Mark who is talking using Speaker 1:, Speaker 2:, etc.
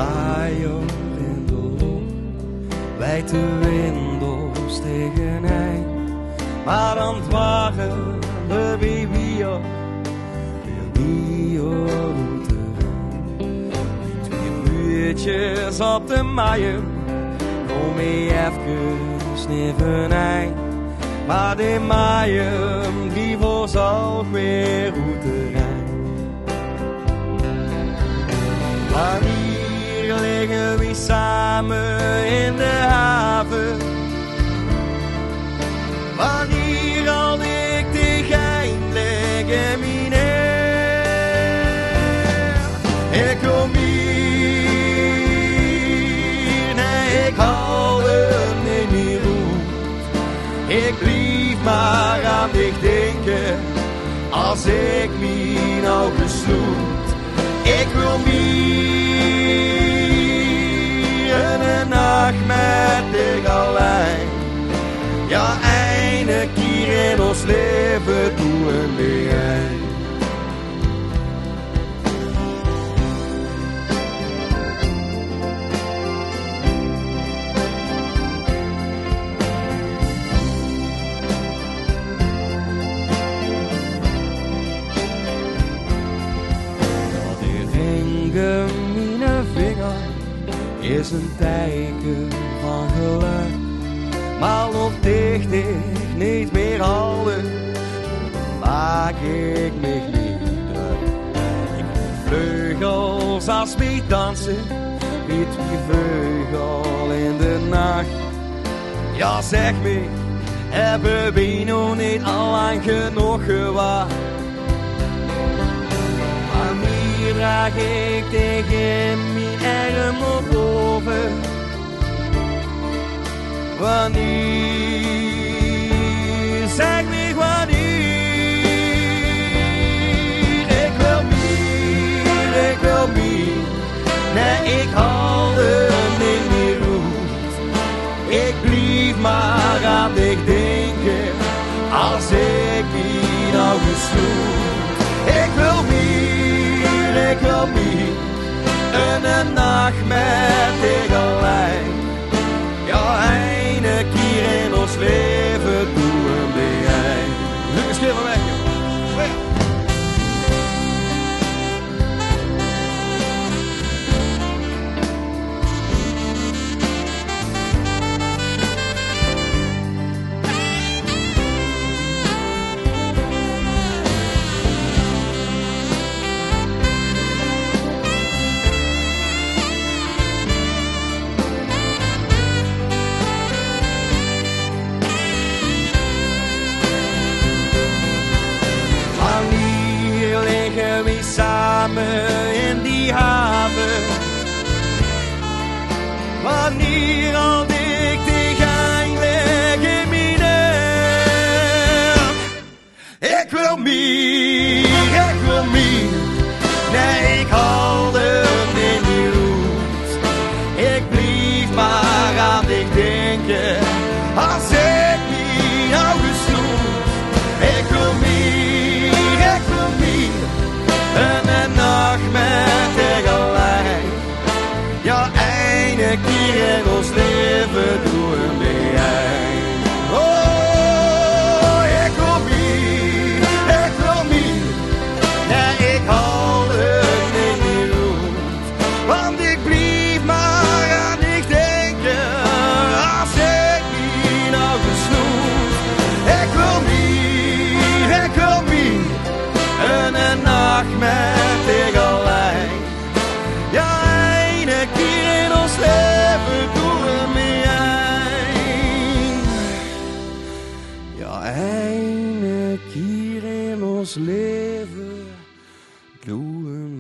Speaker 1: draaier in de lucht, wijd de windels tegeneen. Maar dan waren de baby's weer die route. Die twee buurtjes op de maaien, kom je even even een. Maar die maaien, die was ook weer route rijden. Wanneer liggen we samen in de haven? Wanneer al ik dich eindelijk in mijn ik kom hier, nee, ik hou het niet meer uit. Ik blijf maar aan dich denken, als ik mijn ogen sluit. Ik wil meer een nacht met dich alleen. Ja, einde keer in ons leven doen we een. Mijn vinger is een teken van geluk, maar nog dicht ik niet meer houden, dan maak ik me niet druk. Ik moet vleugels als mee dansen, met die vleugel in de nacht. Ja, zeg me, hebben we nog niet al lang genoeg gewacht? Draag ik tegen mijn arm op boven. Wanneer, zeg me wanneer. Ik wil meer. Nee, ik hou er niet meer uit. Ik blijf maar aan dich denken, als ik die nou gesloten. Ik wil meer. Ik wil meer, een nacht met dich alleen. Ja, einde keer in ons leven doen we een. Lucas, keer van weg, joh. Samen in die haven, wanneer al ik dich eindelijk in mijn arm. Ik wil meer, nee, ik hou er niet meer uit. Ik blijf maar aan dich denken, als ik mijn ogen sluit. Ik wil meer. Een nacht met dich alleen. Ja, einde keer in ons leven doen we een. Oh, ik wil meer. Nee, ik hou het niet meer uit. Want ik blijf maar aan dich denken, als ik die nou gesnoet. Ik wil meer. Een nacht met dich alleen. Ja, einde keer in ons leven doen we een. Ja, einde keer in ons leven doen we